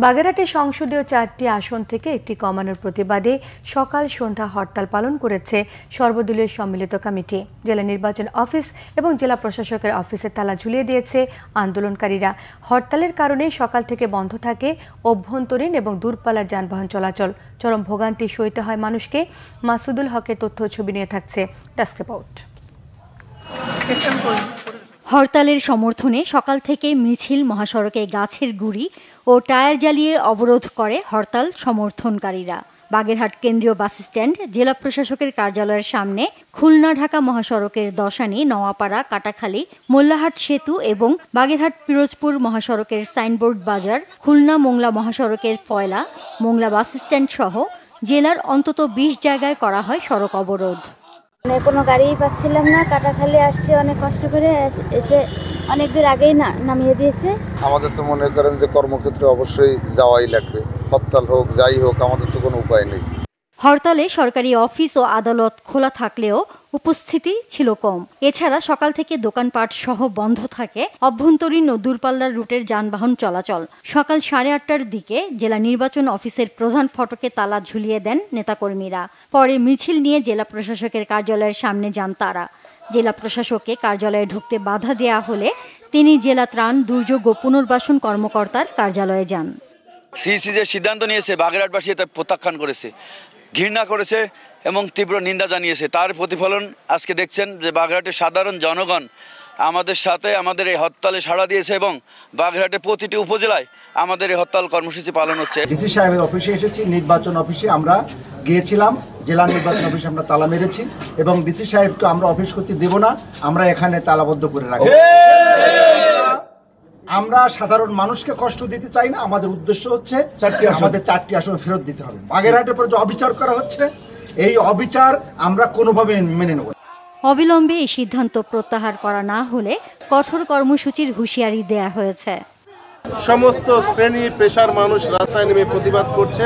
বাগেরহাটে সংসদীয় 4টি আসন থেকে একটি কমানোর প্রতিবাদে সকাল সন্ধ্যা হরতাল পালন করেছে সর্বদলীয় সম্মিলিত কমিটি। জেলা নির্বাচন অফিস এবং জেলা প্রশাসকের অফিসে তালা ঝুলিয়ে দিয়েছে আন্দোলনকারীরা। হরতালের কারণে সকাল থেকে বন্ধ থাকে অভ্যন্তরীণ এবং দূরপাল্লার যানবাহন চলাচল। চরম ভোগান্তি সইতে হয় মানুষকে। মাসুদুল হকের তথ্য ছবি নিয়ে থাকছে ডেস্ক রিপোর্ট। হরতালের সমর্থনে সকাল থেকে মিছিল, মহাসড়কে গাছের গুঁড়ি ও টায়ার জ্বালিয়ে অবরোধ করে হরতাল সমর্থনকারীরা। বাগেরহাট কেন্দ্রীয় বাস স্ট্যান্ড, জেলা প্রশাসকের কার্যালয়ের সামনে, খুলনা ঢাকা মহাসড়কের দশানী, নওয়াপাড়া, কাটাখালী, মোল্লাহাট সেতু এবং বাগেরহাট পিরোজপুর মহাসড়কের সাইনবোর্ড বাজার, খুলনা মোংলা মহাসড়কের ফয়লা, মোংলা বাস স্ট্যান্ড সহ জেলার অন্তত 20 জায়গায় করা হয় সড়ক অবরোধ। কোনো গাড়িই পাচ্ছিলাম না। কাটাখালী আসছে অনেক কষ্ট করে, এসে অনেক দূর আগেই নামিয়ে দিয়েছে। আমাদের তো মনে করেন যে কর্মক্ষেত্রে অবশ্যই যাওয়াই লাগবে, হরতাল হোক যাই হোক, আমাদের তো কোনো উপায় নেই। হরতালে সরকারি অফিস ও আদালত খোলা থাকলেও উপস্থিতি ছিল কম। এছাড়া সকাল থেকে দোকানপাট সহ বন্ধ থাকে অভ্যন্তরীণ ও দূরপাল্লার রুটের যানবাহন চলাচল। সকাল 8:30টার দিকে জেলা নির্বাচন অফিসের প্রধান ফটকে তালা ঝুলিয়ে দেন নেতাকর্মীরা। পরে মিছিল নিয়ে জেলা প্রশাসকের কার্যালয়ের সামনে যান তারা। জেলা প্রশাসককে কার্যালয়ে ঢুকতে বাধা দেওয়া হলে তিনি জেলা ত্রাণ, দুর্যোগ ও পুনর্বাসন কর্মকর্তার কার্যালয়ে যান। সিইসি যে সিদ্ধান্ত নিয়েছে, বাগেরহাটবাসী এটা প্রত্যাখ্যান করেছে, ঘৃণা করেছে এবং তীব্র নিন্দা জানিয়েছে। তার প্রতিফলন আজকে দেখছেন যে বাগেরহাটের সাধারণ জনগণ আমাদের সাথে আমাদের এই হরতালে সাড়া দিয়েছে এবং বাগেরহাটের প্রতিটি উপজেলায় আমাদের এই হরতাল কর্মসূচি পালন হচ্ছে। ডিসি সাহেবের অফিসে এসেছি, নির্বাচন অফিসে আমরা গিয়েছিলাম, জেলা নির্বাচন অফিসে আমরা তালা মেরেছি এবং ডিসি সাহেবকে আমরা অফিস করতে দেব না, আমরা এখানে তালাবদ্ধ করে রাখবো। আমরা সাধারণ মানুষকে কষ্ট দিতে চাই না। আমাদের উদ্দেশ্য হচ্ছে আমাদের 4টি আসন ফেরত দিতে হবে। বাগেরহাটের পর যে অবিচার করা হচ্ছে, এই অবিচার আমরা কোনোভাবে মেনে নেব। অবিলম্বে এই সিদ্ধান্ত প্রত্যাহার করা না হলে কঠোর কর্মসূচির হুঁশিয়ারি দেয়া হয়েছে। সমস্ত শ্রেণী পেশার মানুষ রাস্তায় নেমে প্রতিবাদ করছে।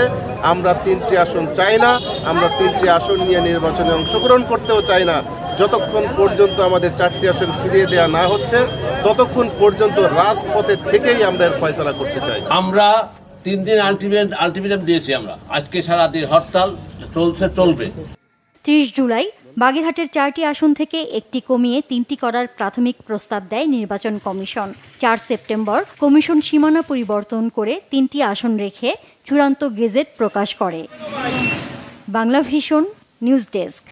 আমরা 3টি আসন চাই না, আমরা 3টি আসন নিয়ে নির্বাচনে অংশগ্রহণ করতেও চাই না। যতক্ষণ পর্যন্ত আমাদের 4টি আসন ফিরিয়ে দেওয়া না হচ্ছে, ততক্ষণ পর্যন্ত রাজপথে থেকেই আমরা এর ফয়সালা করতে চাই। আমরা 3 দিন আলটিমেটাম দিয়েছি। আমরা আজকে সারাদিন হরতাল চলবে। 30 জুলাই বাগেরহাটের 4টি আসন থেকে একটি কমিয়ে 3টি করার প্রাথমিক প্রস্তাব দেয় নির্বাচন কমিশন। 4 সেপ্টেম্বর কমিশন সীমানা পরিবর্তন করে 3টি আসন রেখে চূড়ান্ত গেজেট প্রকাশ করে। Bangla vision news desk.